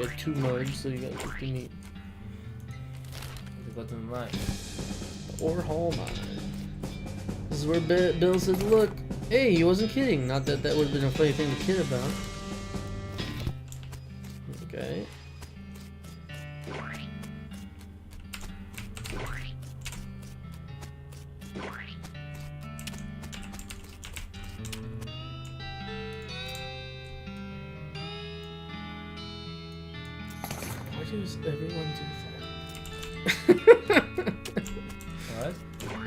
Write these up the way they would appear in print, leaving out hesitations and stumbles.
got 2 mugs, so you got 50 meat. You got them right. Or Hall Mine. This is where Bill says, look, hey, he wasn't kidding. Not that that would have been a funny thing to kid about. Okay. Why does everyone do that? What?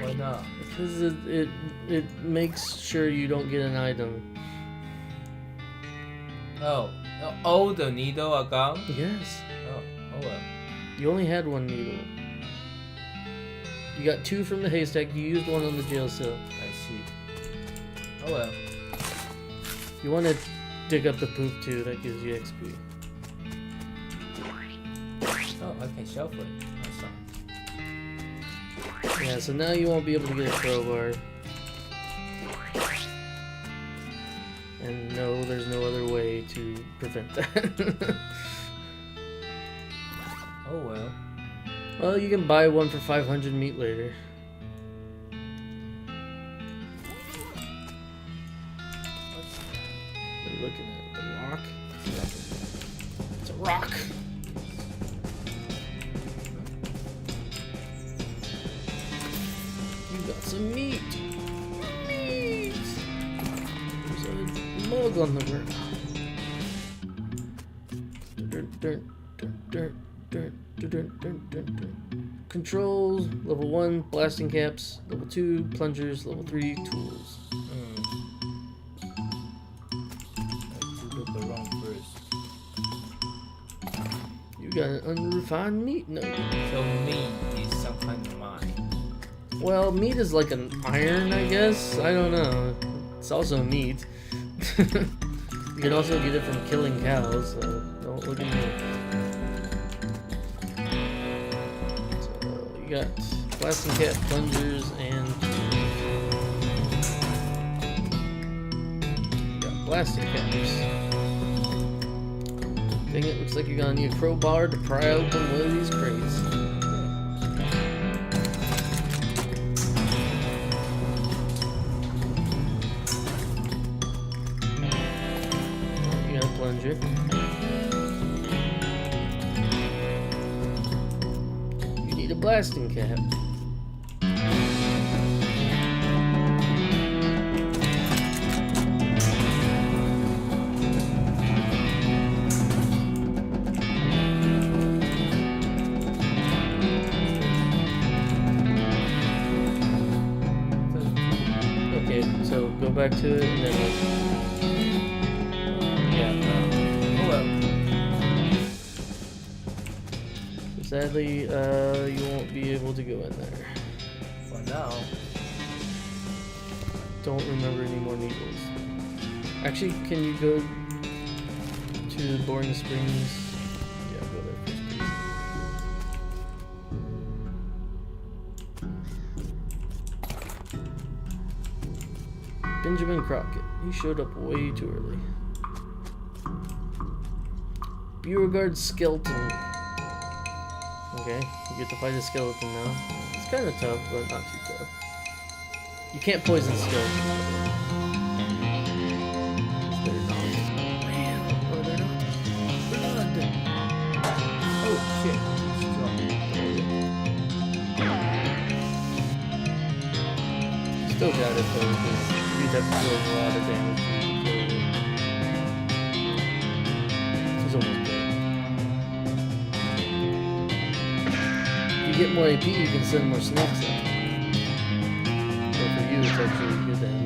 Why not? Because it makes sure you don't get an item. Oh. Oh, the needle are gone? Yes. Oh well. You only had 1 needle. You got 2 from the haystack. You used 1 on the jail cell. I see. Oh well. You want to dig up the poop too. That gives you XP. Oh, I can shuffle it. Awesome. Yeah, so now you won't be able to get a crowbar. And no, there's no other way to prevent that. Oh well. Well, you can buy 1 for 500 meat later. What are you looking at? The rock? It's a rock. You got some meat. Meat. There's a mug on the ground. Controls, level 1, blasting caps, level 2, plungers, level 3, tools. I took the wrong first. You got an unrefined meat nugget. So meat is some kind of mine. Well, meat is like an iron, I guess. I don't know. It's also meat. You can also get it from killing cows, so don't look at me. You got blasting cap, plungers, and you got blasting caps. Dang it, looks like you're gonna need a crowbar to pry open one of these crates. You got a plunger. A blasting cap. Okay, so go back to it and then Oh well. sadly, you won't be able to go in there. For now. Don't remember any more needles. Actually, can you go to Boring Springs? Yeah, go there first, please. Benjamin Crockett. He showed up way too early. Beauregard Skeleton. Okay, you get to fight a skeleton now. It's kind of tough, but not too tough. You can't poison skeletons. They're not real. Oh, they're not blood. Oh shit. Still got it though. You'd have to do a lot of damage. He's almost dead. You get more AP, you can send more snakes out. So for you, it's actually good to have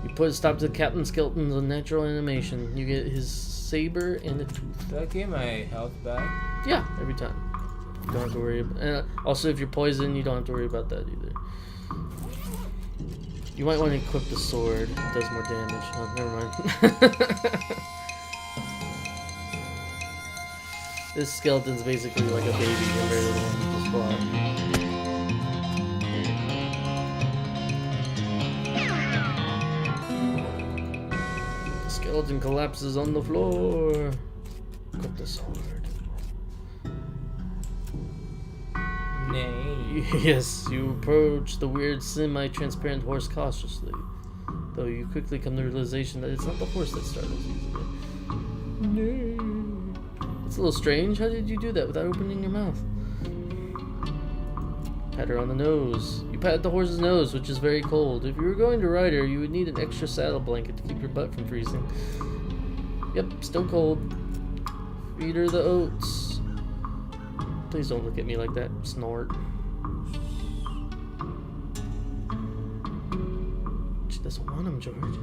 AP. You stop the Captain Skeleton's unnatural animation. You get his saber and a tooth. Do I get my health back? Yeah, every time. You don't have to worry about. Also, if you're poisoned, you don't have to worry about that either. You might want to equip the sword. It does more damage. Oh, never mind. This skeleton's basically like a baby compared to the one you just fought. skeleton collapses on the floor. Got the sword. Nay. Yes, you approach the weird semi-transparent horse cautiously, though you quickly come to the realization that it's not the horse that startles you. No. It's a little strange. How did you do that without opening your mouth? Pat her on the nose. You pat the horse's nose, which is very cold. If you were going to ride her, you would need an extra saddle blanket to keep your butt from freezing. Yep, still cold. Feed her the oats. Please don't look at me like that. Snort. She doesn't want him, George.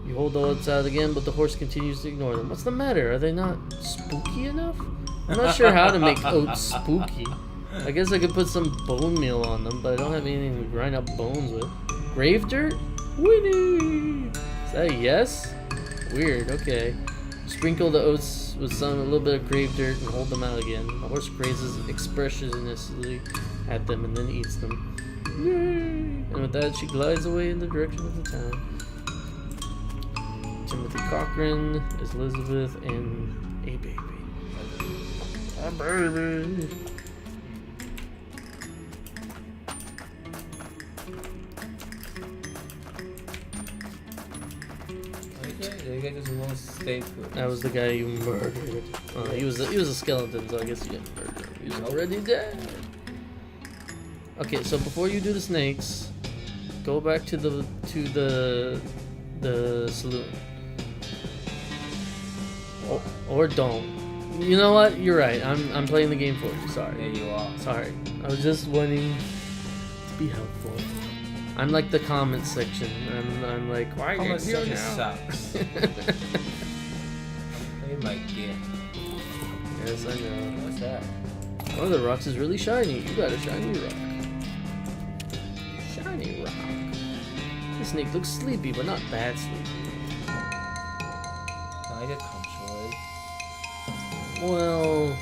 You hold the oats out again, but the horse continues to ignore them. What's the matter? Are they not spooky enough? I'm not sure how to make oats spooky. I guess I could put some bone meal on them, but I don't have anything to grind up bones with. Grave dirt? Winnie! Is that a yes? Weird, okay. Sprinkle the oats with a little bit of grave dirt and hold them out again. The horse grazes expressionlessly at them and then eats them. Yay! And with that, she glides away in the direction of the town. Timothy Cochran is Elizabeth and a baby. A baby! The guy just won't stay put. That was the guy you murdered. He was a skeleton, so I guess you didn't murder him. He was already dead. Okay, so before you do the snakes, go back to the saloon. Or don't. You know what? You're right. I'm playing the game for you. Sorry. There you are. Sorry. I was just wanting to be helpful. I'm like the comment section. I'm like, why are you Comment here section now? sucks. Oh my god. Yes, I know. What's that? One of the rocks is really shiny. You got a shiny rock. Shiny rock. The snake looks sleepy, but not bad sleepy. Can I get control? Well,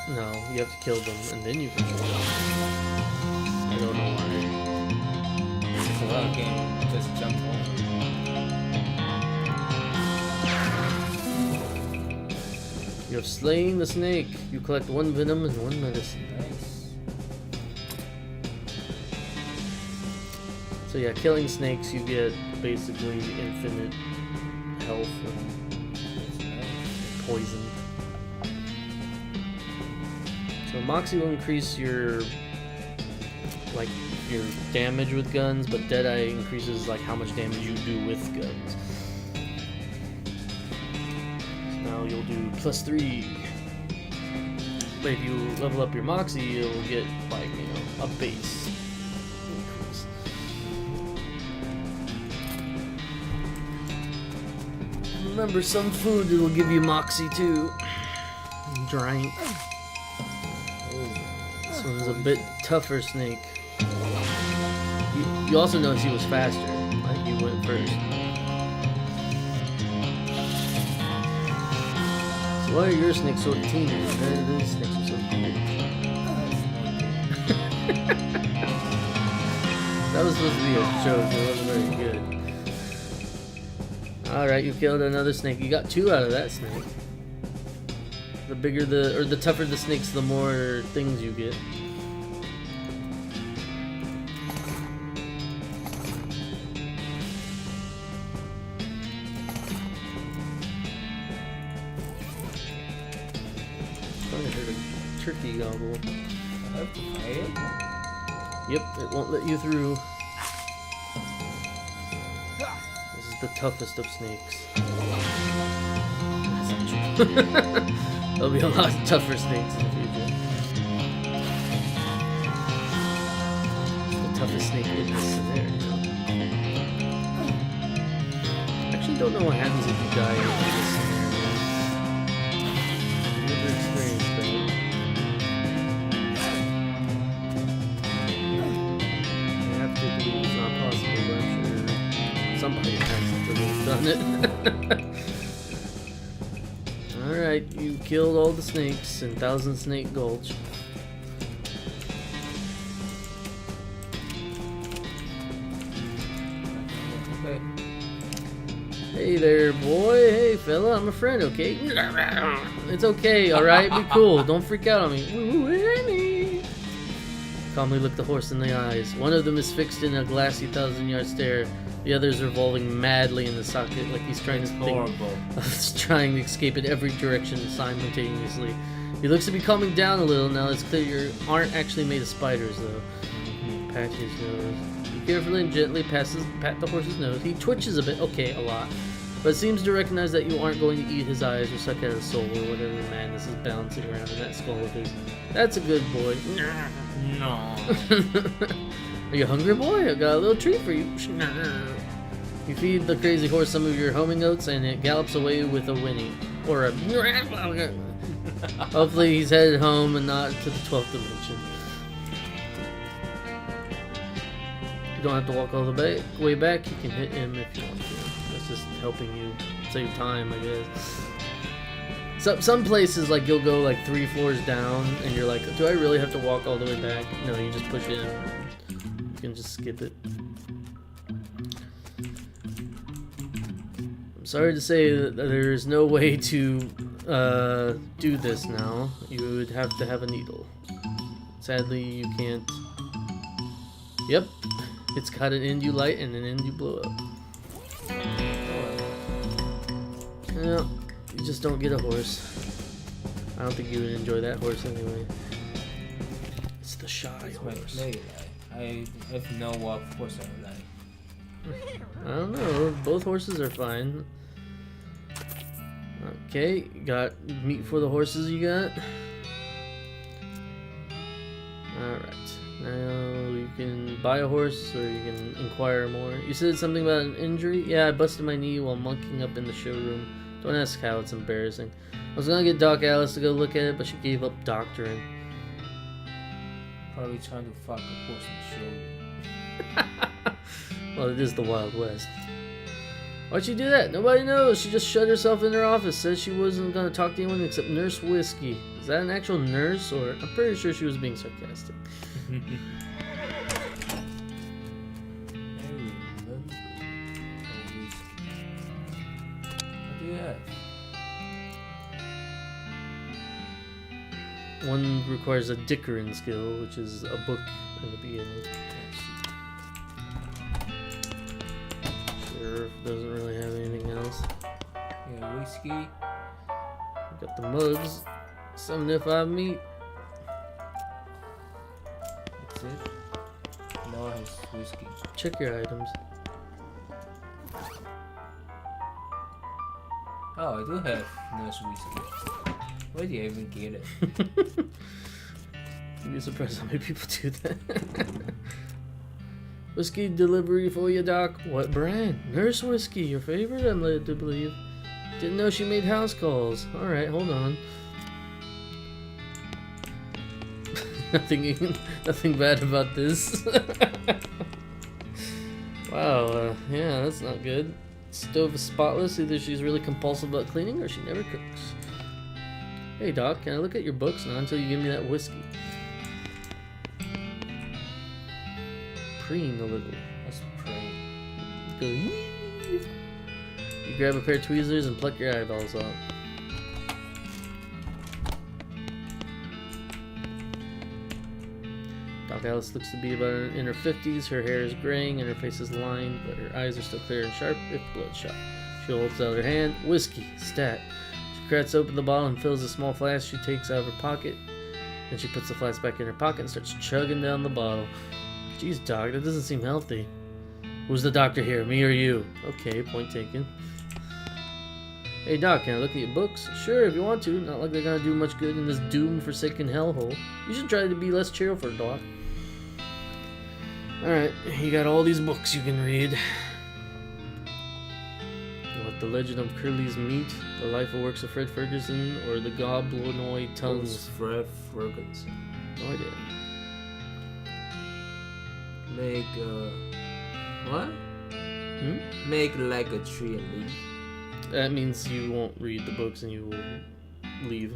no. You have to kill them, and then you control them. I don't know why. It's a lot of game. Just jump over. You have slain the snake. You collect 1 venom and 1 medicine. Nice. So yeah, killing snakes, you get basically infinite health and poison. So Moxie will increase your damage with guns, but Deadeye increases like how much damage you do with guns. So now you'll do +3. But if you level up your Moxie, you'll get like, a base increase. Remember, some food that will give you Moxie too. Drink. This one's a bit tougher snake. You also notice he was faster. Like, he went first. So why are your snakes so teeny? These snakes are so big. That was supposed to be a joke. It wasn't very good. Alright, you killed another snake. You got 2 out of that snake. The bigger the tougher the snakes, the more things you get. I heard a turkey gobble. I have to fight it? Yep, it won't let you through. This is the toughest of snakes. That's not true. There'll be a lot tougher snakes in the future. The toughest snake in this scenario. Actually, don't know what happens if you die in this scenario. Never experienced that. You have to believe it's not possible, but I'm sure somebody has done it. Alright, you killed all the snakes in Thousand Snake Gulch. Okay. Hey there, boy. Hey, fella. I'm a friend, okay? It's okay, alright? Be cool. Don't freak out on me. Calmly look the horse in the eyes. One of them is fixed in a glassy 1,000-yard stare. The other is revolving madly in the socket like he's trying to trying to escape in every direction simultaneously. He looks to be calming down a little now. It's clear you aren't actually made of spiders, though. Pat his nose. He carefully and gently pat the horse's nose. He twitches a bit, okay, a lot, but seems to recognize that you aren't going to eat his eyes or suck out his soul or whatever madness is bouncing around in that skull of his. That's a good boy. No. Are you hungry, boy? I got a little treat for you. You feed the crazy horse some of your homing oats, and it gallops away with a whinny. Or a... Hopefully he's headed home and not to the 12th dimension. You don't have to walk all the way back. You can hit him if you want to. That's just helping you save time, I guess. Some places, like, you'll go like 3 floors down, and you're like, do I really have to walk all the way back? No, you just push it in. You can just skip it. I'm sorry to say that there's no way to do this now. You would have to have a needle. Sadly, you can't. Yep, it's got an end you light and an end you blow up. Yeah, you just don't get a horse. I don't think you would enjoy that horse anyway. It's the shy horse. I have no what horse I like. I don't know. Both horses are fine. Okay, got meat for the horses you got. Alright. Now you can buy a horse or you can inquire more. You said something about an injury? Yeah, I busted my knee while monkeying up in the showroom. Don't ask how, it's embarrassing. I was gonna get Doc Alice to go look at it, but she gave up doctoring. Probably trying to fuck a horse in the showroom. Well, it is the Wild West. Why'd she do that? Nobody knows. She just shut herself in her office. Said she wasn't gonna talk to anyone except Nurse Whiskey. Is that an actual nurse, or I'm pretty sure she was being sarcastic. One requires a Dickering skill, which is a book in the beginning. Sheriff doesn't really have anything else. Yeah, whiskey. Got the mugs. 75 meat. That's it. No, it has whiskey. Check your items. Oh, I do have nurse whiskey. Where do you even get it? You'd be surprised how many people do that. Whiskey delivery for you, Doc. What brand? Nurse Whiskey, your favorite, I'm led to believe. Didn't know she made house calls. Alright, hold on. Nothing bad about this. Wow, yeah, that's not good. Stove is spotless. Either she's really compulsive about cleaning or she never cooks. Hey Doc, can I look at your books now until you give me that whiskey? Preen a little. That's preen. Go yee. You grab a pair of tweezers and pluck your eyeballs out. Doc Alice looks to be about in her 50s. Her hair is graying and her face is lined, but her eyes are still clear and sharp if bloodshot. She holds out her hand. Whiskey. Stat. She cracks open the bottle and fills a small flask she takes out of her pocket. Then she puts the flask back in her pocket and starts chugging down the bottle. Jeez, Doc, that doesn't seem healthy. Who's the doctor here, me or you? Okay, point taken. Hey Doc, can I look at your books? Sure, if you want to. Not like they're gonna do much good in this doomed-forsaken hellhole. You should try to be less cheerful, Doc. Alright, you got all these books you can read. What, The Legend of Curly's Meat, The Life and Works of Fred Ferguson, or The Goblinoid Tongues? Who's Fred Ferguson? No idea. Make what? Make like a tree and leaf. That means you won't read the books and you will leave.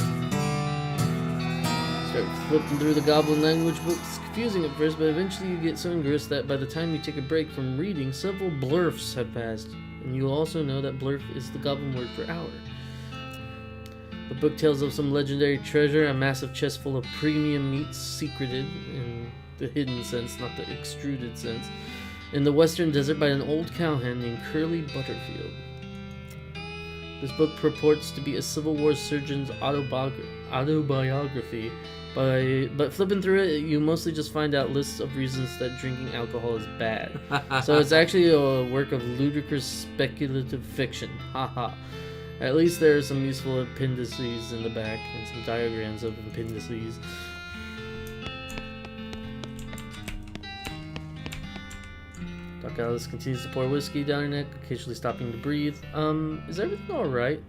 Start flipping through the goblin language books. It's confusing at first, but eventually you get so engrossed that by the time you take a break from reading, several blurfs have passed. and you also know that blurf is the goblin word for hour. The book tells of some legendary treasure, a massive chest full of premium meats secreted in the hidden sense, not the extruded sense, in the western desert by an old cowhand named Curly Butterfield. This book purports to be a Civil War surgeon's autobiography, but flipping through it, you mostly just find out lists of reasons that drinking alcohol is bad. So it's actually a work of ludicrous speculative fiction. Haha. At least there are some useful appendices in the back and some diagrams of appendices. Doc Alice continues to pour whiskey down her neck, occasionally stopping to breathe. Is everything alright?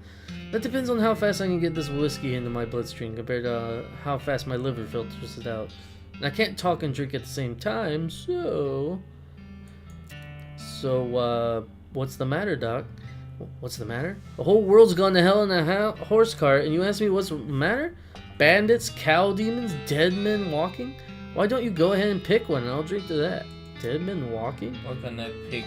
That depends on how fast I can get this whiskey into my bloodstream compared to how fast my liver filters it out. And I can't talk and drink at the same time, so... what's the matter, Doc? What's the matter? The whole world's gone to hell in a horse cart, and you ask me what's the matter? Bandits, cow demons, dead men walking? Why don't you go ahead and pick one and I'll drink to that? Dead men walking? Why can't I pick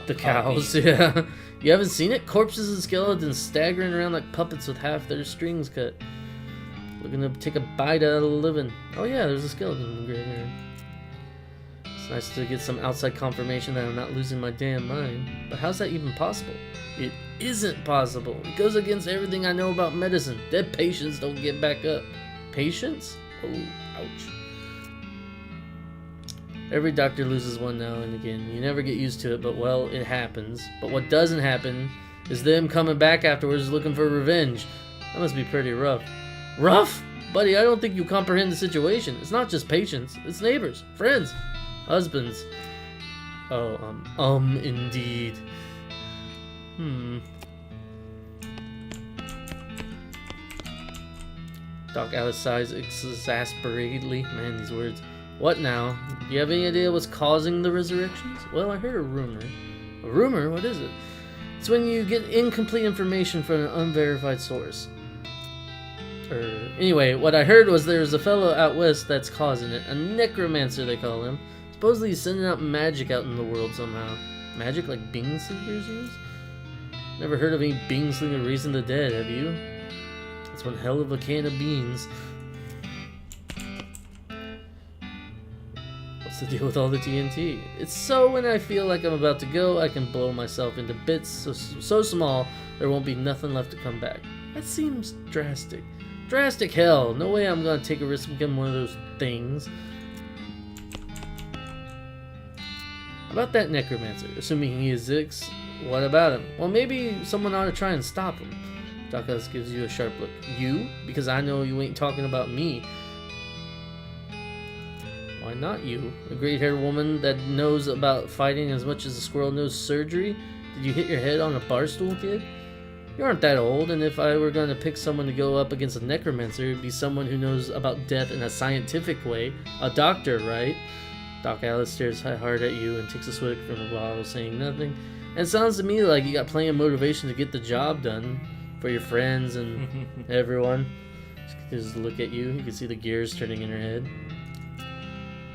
the cows? Yeah. You haven't seen it? Corpses and skeletons staggering around like puppets with half their strings cut. Looking to take a bite out of the living. Oh yeah, there's a skeleton in the graveyard. It's nice to get some outside confirmation that I'm not losing my damn mind. But how's that even possible? It isn't possible. It goes against everything I know about medicine. Dead patients don't get back up. Patients? Oh, ouch. Every doctor loses one now and again. You never get used to it, but well, it happens. But what doesn't happen is them coming back afterwards looking for revenge. That must be pretty rough. Rough? Buddy, I don't think you comprehend the situation. It's not just patients. It's neighbors, friends, husbands. Oh, indeed. Doc Alice sighs exasperatedly. Man, these words. What now? Do you have any idea what's causing the resurrections? Well, I heard a rumor. A rumor? What is it? It's when you get incomplete information from an unverified source. Anyway, what I heard was there's a fellow out west that's causing it. A necromancer, they call him. Supposedly he's sending out magic out in the world somehow. Magic like bean slingers use? Never heard of any bean slinger raising the dead, have you? That's one hell of a can of beans. What's the deal with all the TNT? It's so when I feel like I'm about to go, I can blow myself into bits so small there won't be nothing left to come back. That seems drastic. Drastic hell. No way I'm gonna take a risk and become one of those things. About that necromancer, assuming he exists, what about him? Well, maybe someone ought to try and stop him. Doc Alice gives you a sharp look. You? Because I know you ain't talking about me. Why not you? A great-haired woman that knows about fighting as much as a squirrel knows surgery? Did you hit your head on a bar stool, kid? You aren't that old, and if I were going to pick someone to go up against a necromancer, it'd be someone who knows about death in a scientific way. A doctor, right? Doc Alice stares hard at you and takes a swig from the bottle, saying nothing. And it sounds to me like you got plenty of motivation to get the job done for your friends and everyone. Just look at you. You can see the gears turning in her head.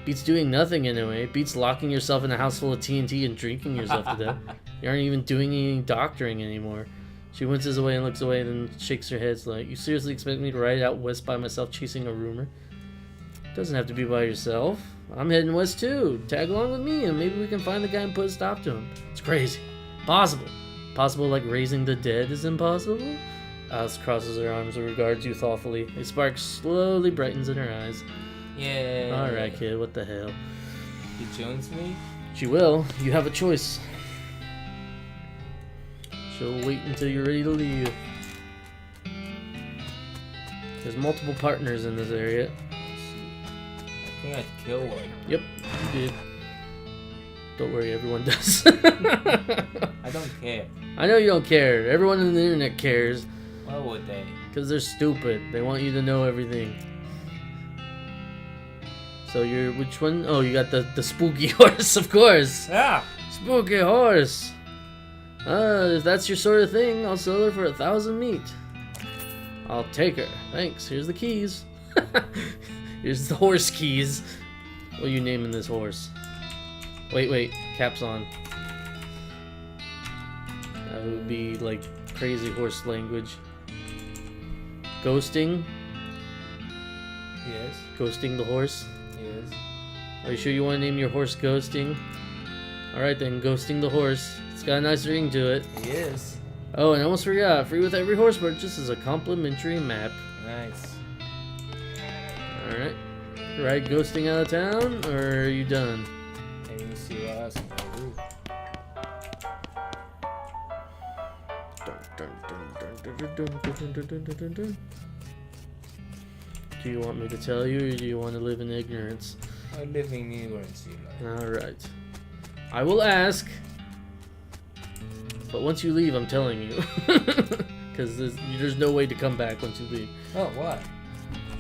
Beats doing nothing anyway. Beats locking yourself in a house full of TNT and drinking yourself to death. You aren't even doing any doctoring anymore. She winces away and looks away and then shakes her head like, you seriously expect me to ride out west by myself chasing a rumor? Doesn't have to be by yourself. I'm heading west too. Tag along with me and maybe we can find the guy and put a stop to him. It's crazy. Possible. Possible like raising the dead is impossible? Alice crosses her arms and regards you thoughtfully. A spark slowly brightens in her eyes. Yeah. Alright, kid, what the hell? He joins me? She will. You have a choice. She'll wait until you're ready to leave. There's multiple partners in this area. I think I'd kill one. Yep, you did. Don't worry, everyone does. I don't care. I know you don't care. Everyone on the internet cares. Why would they? Because they're stupid. They want you to know everything. So you're which one? Oh, you got the spooky horse, of course. Yeah. Spooky horse. If that's your sort of thing, I'll sell her for 1,000 meat. I'll take her. Thanks. Here's the keys. Here's the horse keys. What are you naming this horse? Wait. Caps on. That would be like crazy horse language. Ghosting. Yes. Ghosting the horse. Yes. Are you sure you want to name your horse Ghosting? Alright then, Ghosting the horse. It's got a nice ring to it. Yes. Oh, and I almost forgot. Free with every horse purchase is a complimentary map. Nice. Alright. Right, ghosting out of town, or are you done? Let me see what else I can do. Do you want me to tell you, or do you want to live in ignorance? I live in ignorance, Alright. I will ask, but once you leave, I'm telling you. Because there's no way to come back once you leave. Oh, what?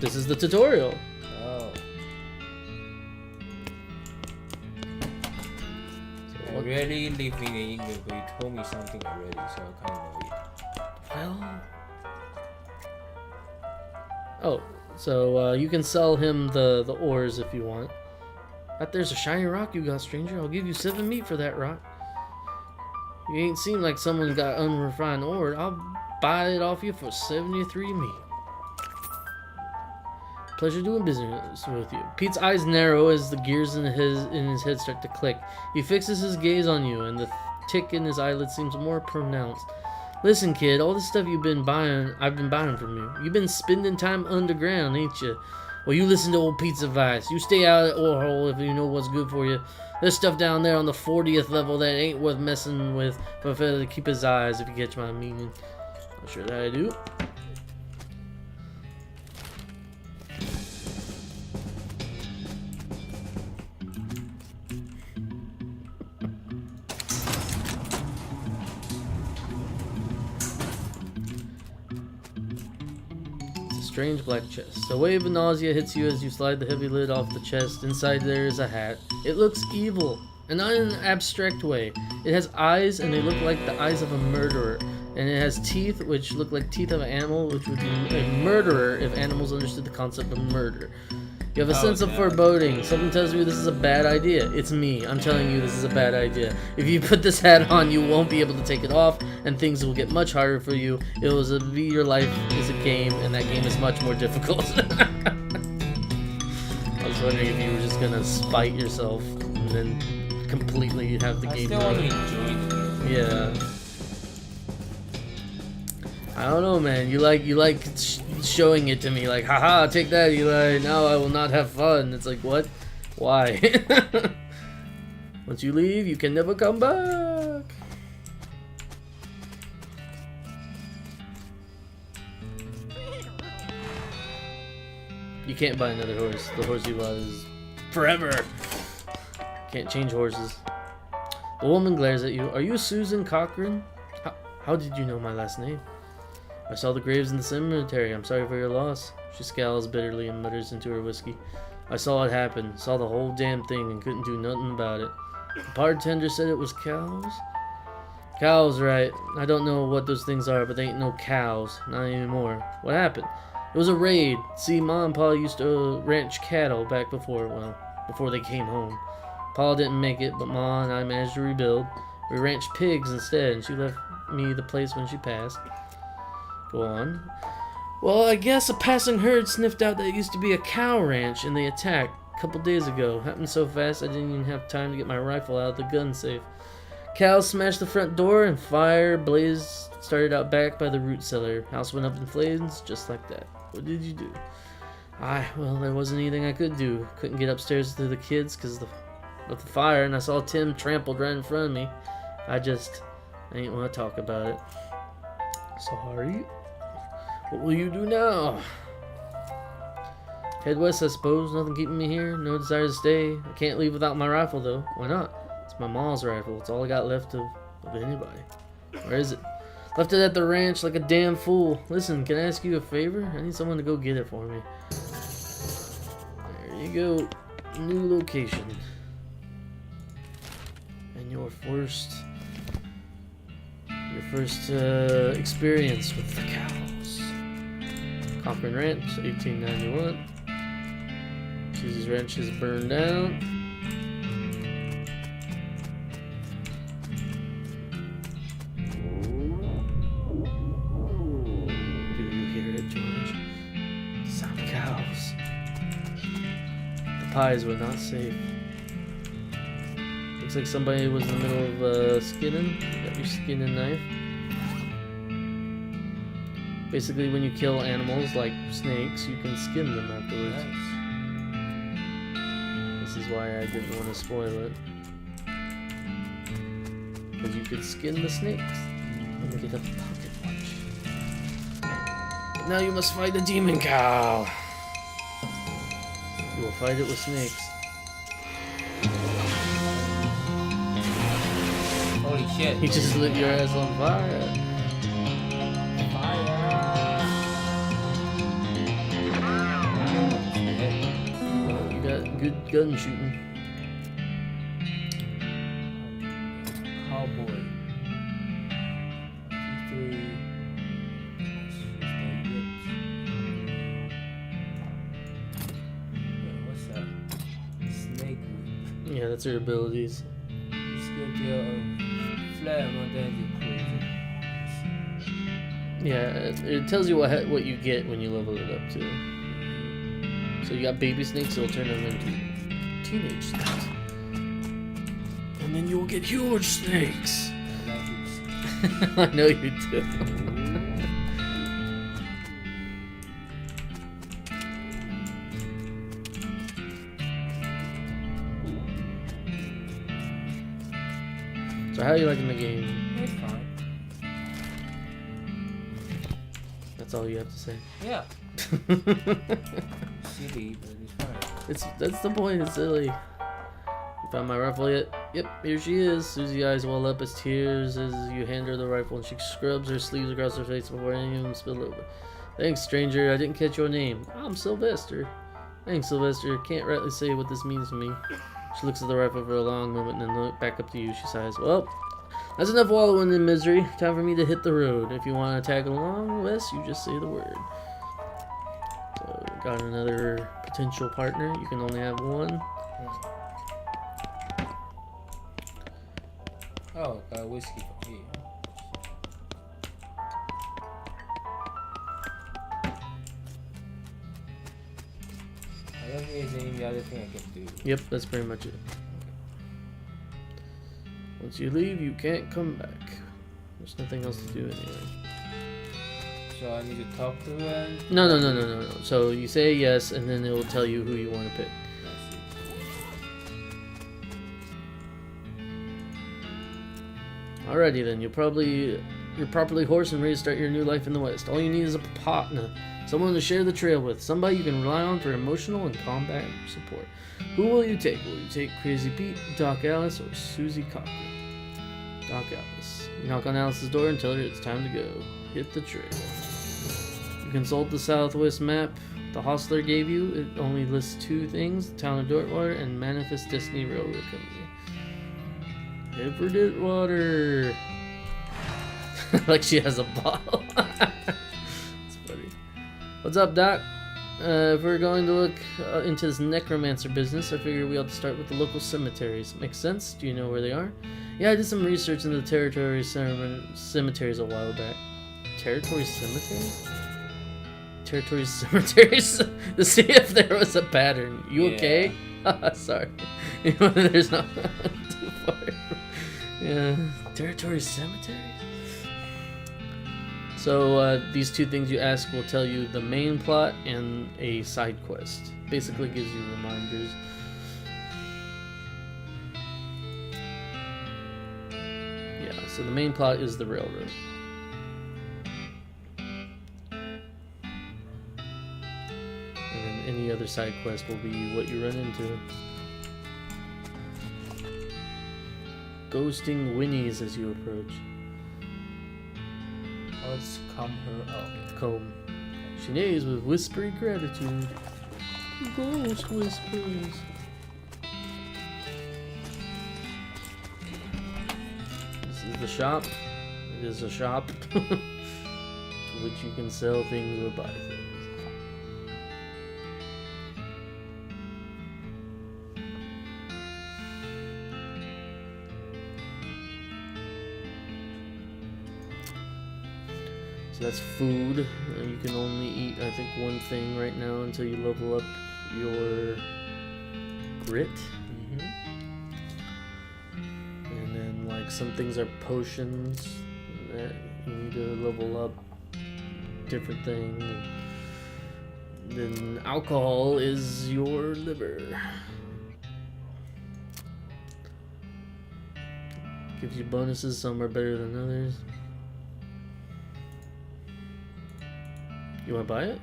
This is the tutorial. Oh. So I really live in ignorance, but you told me something already, so I kind of know it. Well... Oh, so you can sell him the ores if you want. There's a shiny rock you got, stranger. I'll give you 7 meat for that rock. You ain't seem like someone got unrefined ore. I'll buy it off you for 73 meat. Pleasure doing business with you. Pete's eyes narrow as the gears in his head start to click. He fixes his gaze on you, and the tick in his eyelid seems more pronounced. Listen, kid, all this stuff I've been buying from you. You've been spending time underground, ain't you? Well, you listen to old Pete's advice. You stay out of the ore hole if you know what's good for you. There's stuff down there on the 40th level that ain't worth messing with, but better to keep his eyes, if you catch my meaning. I'm sure that I do. Strange black chest. A wave of nausea hits you as you slide the heavy lid off the chest. Inside there is a hat. It looks evil, and not in an abstract way. It has eyes, and they look like the eyes of a murderer. And it has teeth, which look like teeth of an animal, which would be a murderer if animals understood the concept of murder. You have a sense of foreboding. Something tells you this is a bad idea. It's me. I'm telling you this is a bad idea. If you put this hat on, you won't be able to take it off, and things will get much harder for you. It will be your life is a game, and that game is much more difficult. I was wondering if you were just gonna spite yourself and then completely have the game. I still want to enjoy the game. Yeah. I don't know, man. You like showing it to me, like, haha, take that, Eli. Now I will not have fun. It's like, what? Why? Once you leave, you can never come back. You can't buy another horse. The horse you bought is forever. Can't change horses. The woman glares at you. Are you Susan Cochran? How did you know my last name? I saw the graves in the cemetery. I'm sorry for your loss. She scowls bitterly and mutters into her whiskey. I saw it happen. Saw the whole damn thing and couldn't do nothing about it. The bartender said it was cows? Cows, right. I don't know what those things are, but they ain't no cows. Not anymore. What happened? It was a raid. See, Ma and Pa used to ranch cattle back before they came home. Pa didn't make it, but Ma and I managed to rebuild. We ranched pigs instead, and she left me the place when she passed. Go on. Well, I guess a passing herd sniffed out that it used to be a cow ranch, and they attacked a couple days ago. Happened so fast I didn't even have time to get my rifle out of the gun safe. Cows smashed the front door, and fire blazed started out back by the root cellar. House went up in flames, just like that. What did you do? Well, there wasn't anything I could do. Couldn't get upstairs to the kids because of the fire, and I saw Tim trampled right in front of me. I didn't want to talk about it. Sorry. What will you do now? Head west, I suppose. Nothing keeping me here. No desire to stay. I can't leave without my rifle, though. Why not? It's my mom's rifle. It's all I got left of anybody. Where is it? Left it at the ranch like a damn fool. Listen, can I ask you a favor? I need someone to go get it for me. There you go. New location. And your first experience with the cows. Cochran Ranch, 1891. Susie's ranch is burned down. George. Stop cows. The pies were not safe. Looks like somebody was in the middle of skinning. You got your skinning knife. Basically, when you kill animals like snakes, you can skin them afterwards. This is why I didn't want to spoil it. Because you could skin the snakes and make it a pocket watch. But now you must fight the demon cow. You will fight it with snakes. Holy shit. He just lit your ass on fire. You got good gun shooting. Cowboy. 3. What's that? Snake whip. Yeah, that's her abilities. Skill deal flame and then you poison. Yeah, it tells you what you get when you level it up too. So you got baby snakes, it'll turn them into teenage snakes. And then you will get huge snakes. I know you do. So how are you liking the game? It's fine. That's all you have to say. Yeah. Silly, but it's fine. That's the point, it's silly. You found my rifle yet? Yep, here she is. Susie eyes well up as tears as you hand her the rifle and she scrubs her sleeves across her face before any of them spill over. Thanks, stranger. I didn't catch your name. I'm Sylvester. Thanks, Sylvester. Can't rightly say what this means to me. She looks at the rifle for a long moment and then looks back up to you. She sighs. Well, that's enough wallowing in misery. Time for me to hit the road. If you want to tag along, Wes, you just say the word. So, got another potential partner. You can only have one. Oh, got whiskey for me. I don't think there's any other thing I can do. Yep, that's pretty much it. Once you leave, you can't come back. There's nothing else to do anyway. So I need to talk to her. No. So you say yes, and then it will tell you who you want to pick. Alrighty then, you're properly horsed and ready to start your new life in the West. All you need is a partner, someone to share the trail with, somebody you can rely on for emotional and combat support. Who will you take? Will you take Crazy Pete, Doc Alice, or Susie Cochran? Doc Alice. You knock on Alice's door and tell her it's time to go. Hit the trail. You consult the Southwest map the hostler gave you. It only lists 2 things, the town of Dirtwater and Manifest Destiny Railroad Company. Head for Dirtwater. Like she has a bottle. It's funny. What's up, Doc? If we're going to look into this necromancer business, I figure we ought to start with the local cemeteries. Makes sense? Do you know where they are? Yeah, I did some research into the territory cemeteries a while back. Territory cemeteries? Territory cemeteries? To see if there was a pattern. You okay? Sorry. There's not too far. Yeah. Territory cemeteries? So these 2 things you ask will tell you the main plot and a side quest. Basically gives you reminders. Yeah, so the main plot is the railroad. And then any other side quest will be what you run into. Ghosting whinnies as you approach. Let's comb her up. Comb. She neighs with whispery gratitude. Ghost whispers. This is the shop. It is a shop to which you can sell things or buy things. So that's food. You can only eat, I think, one thing right now until you level up your grit. And then, like, some things are potions that you need to level up. Different thing. Then alcohol is your liver. Gives you bonuses. Some are better than others. You want to buy it?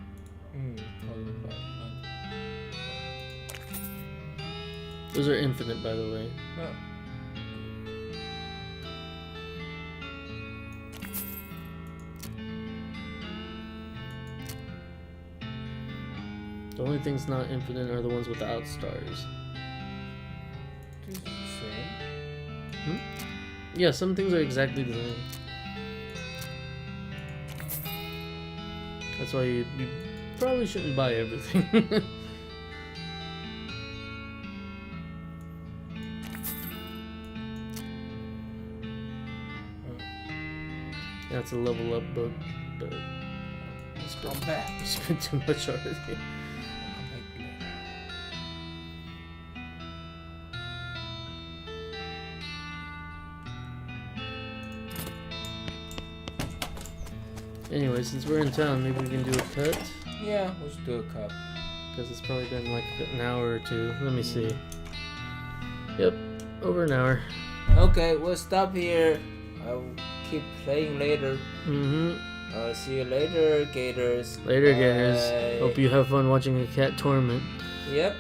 Those are infinite, by the way. No. The only things not infinite are the ones without stars. This is the same. Yeah, some things are exactly the same. That's why you probably shouldn't buy everything. That's a level up book, but Let's come back. you spent too much already. Come back later. Anyway, since we're in town, maybe we can do a cut. Yeah, let's do a cup. Because it's probably been like an hour or two. Let me see. Yep, over an hour. Okay, we'll stop here. I'll keep playing later. See you later, Gators. Later, Bye. guys. Hope you have fun watching a cat torment. Yep.